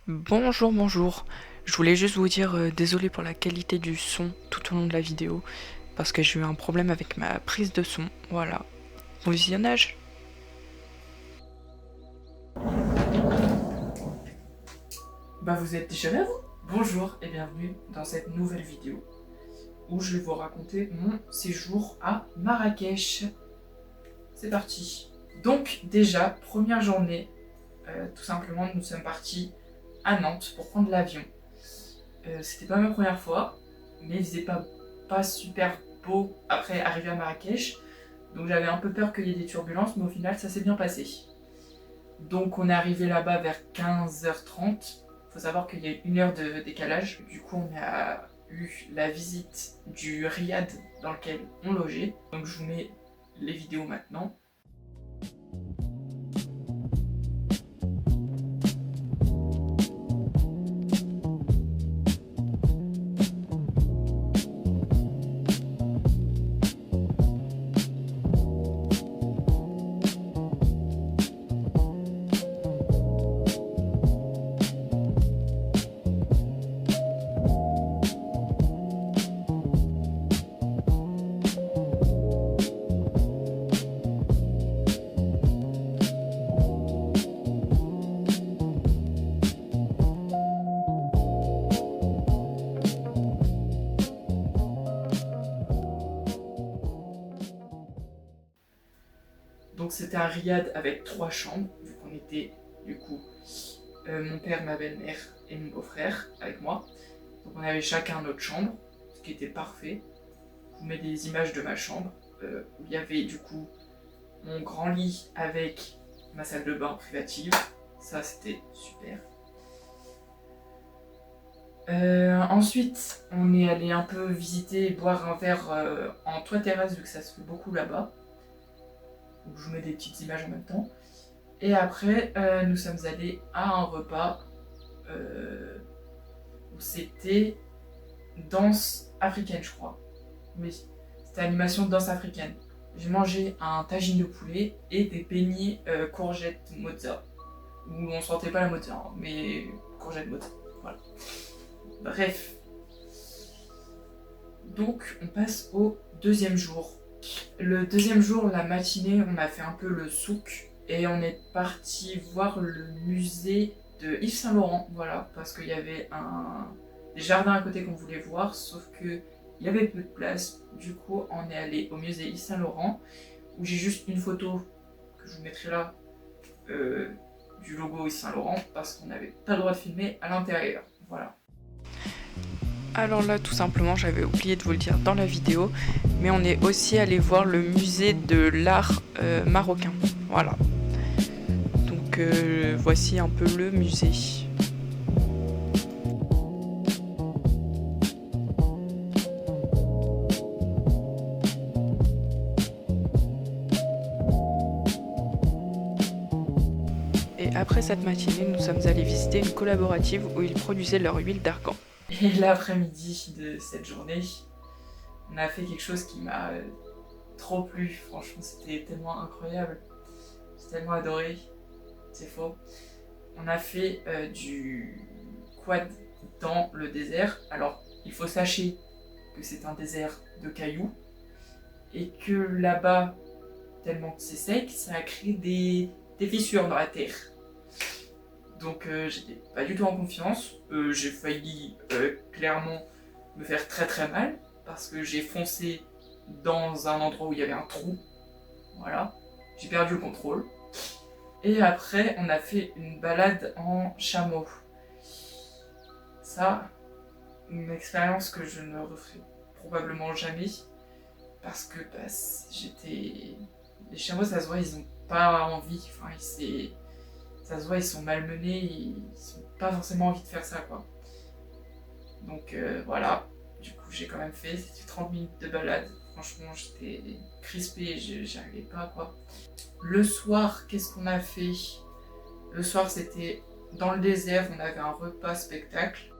Bonjour, bonjour. Je voulais juste vous dire désolé pour la qualité du son tout au long de la vidéo, parce que j'ai eu un problème avec ma prise de son. Voilà. Bon visionnage. Vous êtes déjà là, vous? Bonjour et bienvenue dans cette nouvelle vidéo où je vais vous raconter mon séjour à Marrakech. C'est parti. Donc déjà, première journée, tout simplement nous sommes partis à Nantes pour prendre l'avion. C'était pas ma première fois, mais il faisait pas super beau après arriver à Marrakech. Donc j'avais un peu peur qu'il y ait des turbulences, mais au final ça s'est bien passé. Donc on est arrivé là-bas vers 15h30. Faut savoir qu'il y a 1 heure de décalage. Du coup on a eu la visite du riad dans lequel on logeait. Donc je vous mets les vidéos maintenant. Donc c'était un riad avec 3 chambres, vu qu'on était du coup mon père, ma belle-mère et mon beau-frère avec moi. Donc on avait chacun notre chambre, ce qui était parfait. Je vous mets des images de ma chambre, où il y avait du coup mon grand lit avec ma salle de bain privative. Ça c'était super. Ensuite, on est allé un peu visiter et boire un verre en toit terrasse vu que ça se fait beaucoup là-bas. Donc je vous mets des petites images en même temps. Et après, nous sommes allés à un repas où c'était danse africaine, je crois. Oui, c'était animation de danse africaine. J'ai mangé un tagine de poulet et des beignets courgettes mozza. Où on sentait pas la mozza, hein, mais courgettes mozza. Voilà. Bref. Donc, on passe au deuxième jour. Le deuxième jour, la matinée, on a fait un peu le souk et on est parti voir le musée de Yves Saint Laurent, voilà, parce qu'il y avait des jardins à côté qu'on voulait voir, sauf que il y avait peu de place. Du coup, on est allé au musée Yves Saint Laurent, où j'ai juste une photo que je vous mettrai là du logo Yves Saint Laurent, parce qu'on n'avait pas le droit de filmer à l'intérieur. Voilà. Alors là, tout simplement, j'avais oublié de vous le dire dans la vidéo, mais on est aussi allé voir le musée de l'art marocain. Voilà. Donc voici un peu le musée. Et après cette matinée, nous sommes allés visiter une collaborative où ils produisaient leur huile d'argan. Et l'après-midi de cette journée, on a fait quelque chose qui m'a trop plu. Franchement, c'était tellement incroyable. J'ai tellement adoré. C'est faux. On a fait du quad dans le désert. Alors, il faut sachez que c'est un désert de cailloux et que là-bas, tellement que c'est sec, ça a créé des fissures dans la terre. Donc j'étais pas du tout en confiance. J'ai failli clairement me faire très très mal parce que j'ai foncé dans un endroit où il y avait un trou. Voilà, j'ai perdu le contrôle. Et après, on a fait une balade en chameau. Ça, une expérience que je ne referai probablement jamais parce que j'étais... Les chameaux, ça se voit, ils ont pas envie. Enfin, ça se voit, ils sont malmenés, ils ont pas forcément envie de faire ça, quoi. Donc voilà, du coup j'ai quand même fait, c'était 30 minutes de balade. Franchement, j'étais crispée, j'arrivais pas, quoi. Le soir, qu'est-ce qu'on a fait? Le soir, c'était dans le désert, on avait un repas spectacle.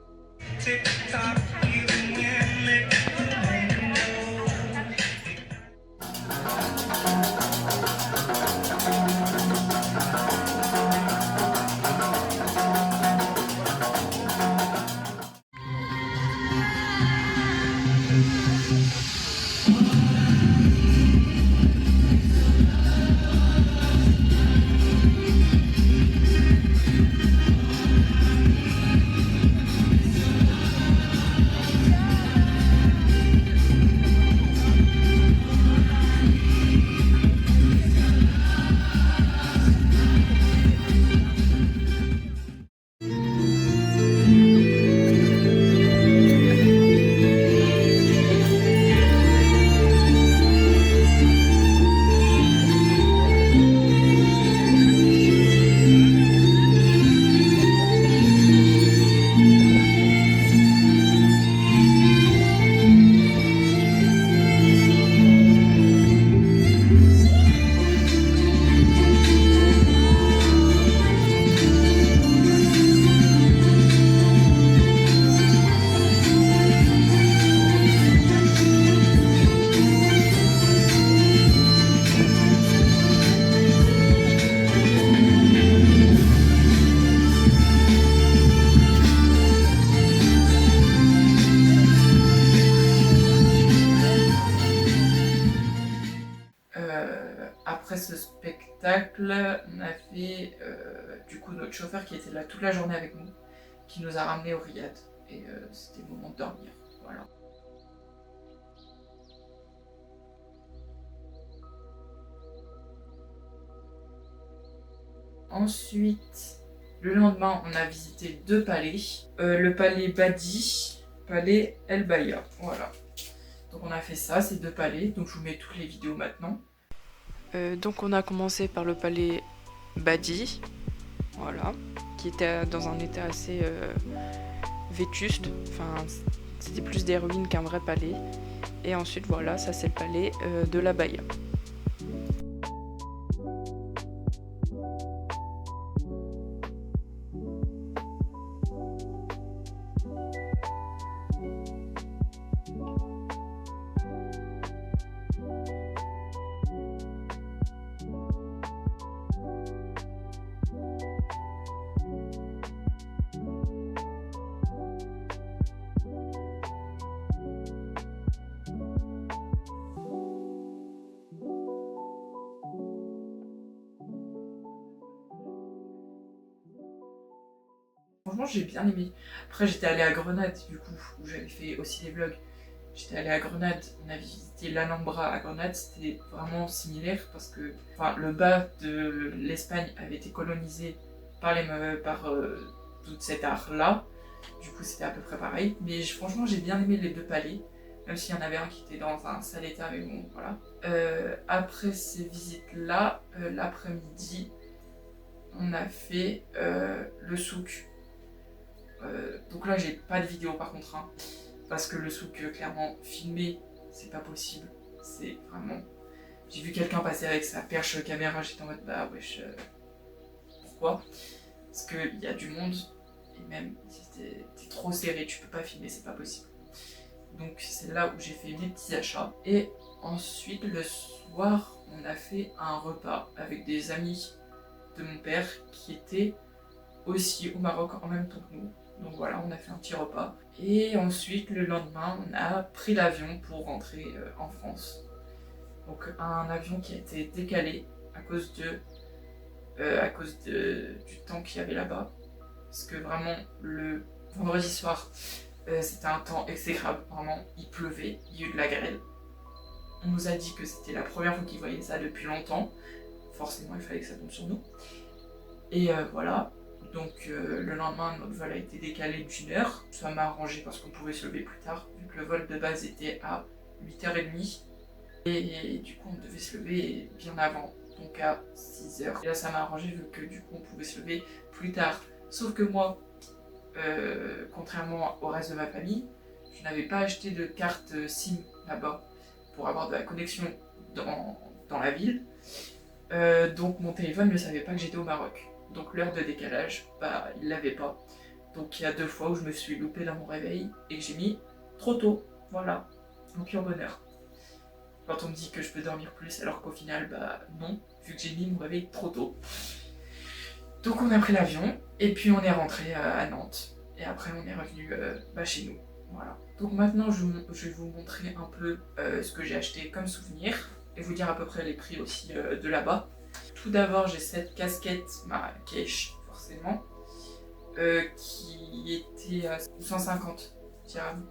spectacle, on a fait du coup notre chauffeur qui était là toute la journée avec nous, qui nous a ramenés au riad. Et c'était le moment de dormir. Voilà. Ensuite, le lendemain, on a visité 2 palais. Le palais Badi, palais El Baya. Voilà. Donc on a fait ça, ces 2 palais. Donc je vous mets toutes les vidéos maintenant. Donc on a commencé par le palais Badi, voilà, qui était dans un état assez vétuste. Enfin, c'était plus des ruines qu'un vrai palais. Et ensuite, voilà, ça c'est le palais de la Baya. Franchement, j'ai bien aimé. Après, j'étais allée à Grenade, du coup, où j'avais fait aussi des vlogs. J'étais allée à Grenade, on a visité l'Alhambra à Grenade, c'était vraiment similaire parce que le bas de l'Espagne avait été colonisé par tout cet art-là. Du coup, c'était à peu près pareil. Mais franchement, j'ai bien aimé les 2 palais, même s'il y en avait un qui était dans un sale état, mais bon, voilà. Après ces visites-là, l'après-midi, on a fait le souk. Donc là, j'ai pas de vidéo par contre, hein, parce que le souk, clairement, filmé, c'est pas possible. C'est vraiment. J'ai vu quelqu'un passer avec sa perche caméra, j'étais en mode bah wesh, pourquoi? Parce qu'il y a du monde, et même t'es trop serré, tu peux pas filmer, c'est pas possible. Donc c'est là où j'ai fait mes petits achats. Et ensuite, le soir, on a fait un repas avec des amis de mon père qui étaient aussi au Maroc en même temps que nous. Donc voilà, on a fait un petit repas. Et ensuite, le lendemain, on a pris l'avion pour rentrer en France. Donc un avion qui a été décalé à cause du temps qu'il y avait là-bas. Parce que vraiment, le vendredi soir, c'était un temps exécrable. Vraiment, il pleuvait, il y a eu de la grêle. On nous a dit que c'était la première fois qu'ils voyaient ça depuis longtemps. Forcément, il fallait que ça tombe sur nous. Et voilà. Donc le lendemain, notre vol a été décalé d'1 heure. Ça m'a arrangé parce qu'on pouvait se lever plus tard, vu que le vol de base était à 8h30. Et du coup, on devait se lever bien avant, donc à 6h. Et là, ça m'a arrangé vu que du coup, on pouvait se lever plus tard. Sauf que moi, contrairement au reste de ma famille, je n'avais pas acheté de carte SIM là-bas pour avoir de la connexion dans la ville. Donc mon téléphone ne savait pas que j'étais au Maroc. Donc l'heure de décalage, bah il l'avait pas. Donc il y a 2 fois où je me suis loupée dans mon réveil et que j'ai mis trop tôt. Voilà, au pur bonheur. Quand on me dit que je peux dormir plus alors qu'au final, bah non, vu que j'ai mis mon réveil trop tôt. Donc on a pris l'avion et puis on est rentré à Nantes. Et après on est revenu chez nous. Voilà. Donc maintenant je vais vous montrer un peu ce que j'ai acheté comme souvenir et vous dire à peu près les prix aussi de là-bas. Tout d'abord j'ai cette casquette Marrakech forcément qui était à 150 dirhams.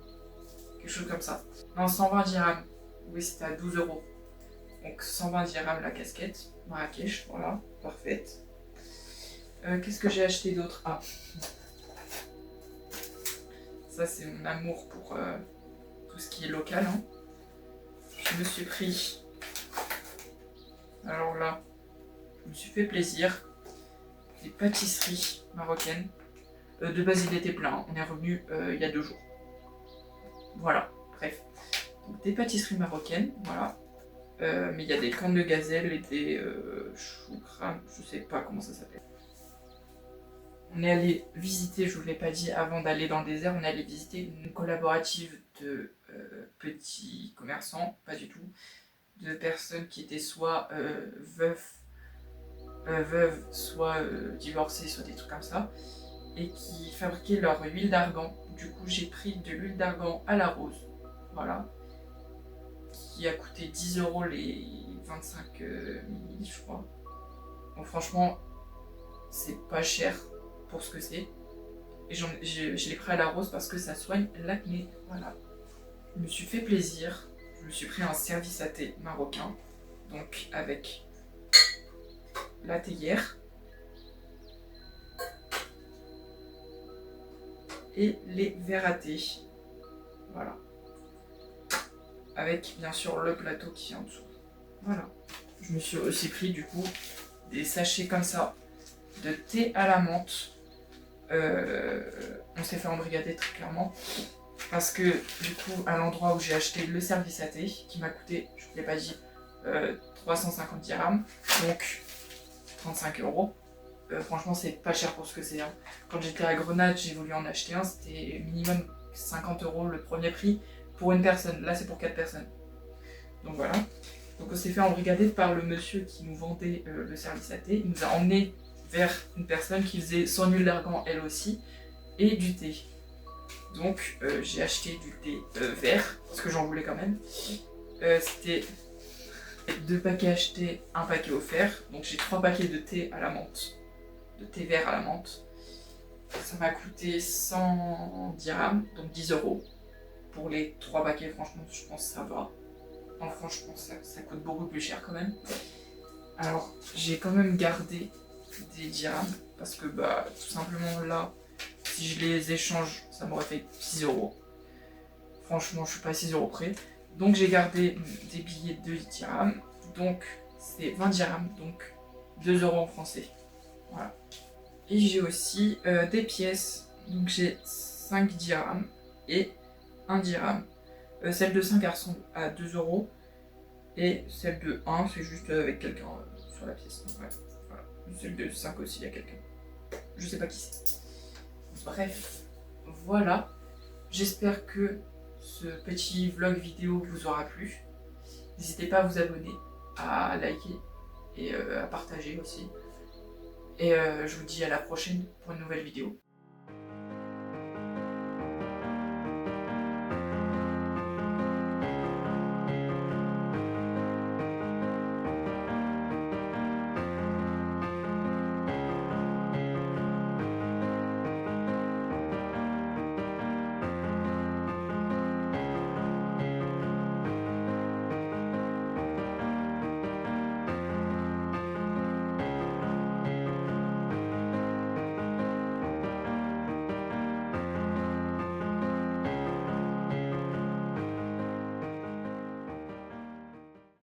Quelque chose comme ça. Non, 120 dirhams. Oui, c'était à 12 €. Donc 120 dirhams la casquette Marrakech, voilà, parfaite. Qu'est-ce que j'ai acheté d'autre? Ah, ça c'est mon amour pour tout ce qui est local. Hein. Je me suis pris, alors là, je me suis fait plaisir, des pâtisseries marocaines. De base il était plein, on est revenu il y a 2 jours. Voilà, bref. Donc des pâtisseries marocaines, voilà. Mais il y a des cornes de gazelle et des choucrans, je sais pas comment ça s'appelle. On est allé visiter, je vous l'ai pas dit avant d'aller dans le désert, on est allé visiter une collaborative de petits commerçants, pas du tout, de personnes qui étaient soit veuves, soit divorcées, soit des trucs comme ça, et qui fabriquaient leur huile d'argan. Du coup, j'ai pris de l'huile d'argan à la rose, voilà, qui a coûté 10 € les 25 ml, je crois. Donc franchement, c'est pas cher pour ce que c'est. Et je l'ai pris à la rose parce que ça soigne l'acné. Voilà. Je me suis fait plaisir. Je me suis pris un service à thé marocain. Donc avec la théière. Et les verres à thé. Voilà. Avec bien sûr le plateau qui est en dessous. Voilà. Je me suis aussi pris du coup des sachets comme ça de thé à la menthe. On s'est fait embrigader très clairement. Parce que du coup, à l'endroit où j'ai acheté le service à thé, qui m'a coûté, je ne vous l'ai pas dit, 350 dirhams, donc 35 €. Franchement, c'est pas cher pour ce que c'est. Hein. Quand j'étais à Grenade, j'ai voulu en acheter un, c'était minimum 50 € le premier prix pour une personne. Là, c'est pour 4 personnes. Donc voilà. Donc on s'est fait embrigader par le monsieur qui nous vendait le service à thé. Il nous a emmené vers une personne qui faisait son huile d'argan elle aussi, et du thé. Donc j'ai acheté du thé vert, parce que j'en voulais quand même. C'était 2 paquets achetés, 1 paquet offert. Donc j'ai 3 paquets de thé à la menthe, de thé vert à la menthe. Ça m'a coûté 100 dirhams, donc 10 €. Pour les 3 paquets, franchement, je pense que ça va. Non, franchement, ça coûte beaucoup plus cher quand même. Alors, j'ai quand même gardé des dirhams, parce que bah, tout simplement là, si je les échange, ça m'aurait fait 6 €. Franchement, je suis pas à 6 € près. Donc j'ai gardé des billets de dirhams, donc c'est 20 dirhams, donc 2 € en français. Voilà. Et j'ai aussi des pièces, donc j'ai 5 dirhams et 1 dirham. Celle de 5 elles sont à 2 € et celle de 1 c'est juste avec quelqu'un sur la pièce. Donc, ouais, voilà. Celle de 5 aussi, il y a quelqu'un. Je sais pas qui c'est. Bref, voilà. J'espère que ce petit vlog vidéo vous aura plu. N'hésitez pas à vous abonner, à liker et à partager aussi. Et je vous dis à la prochaine pour une nouvelle vidéo.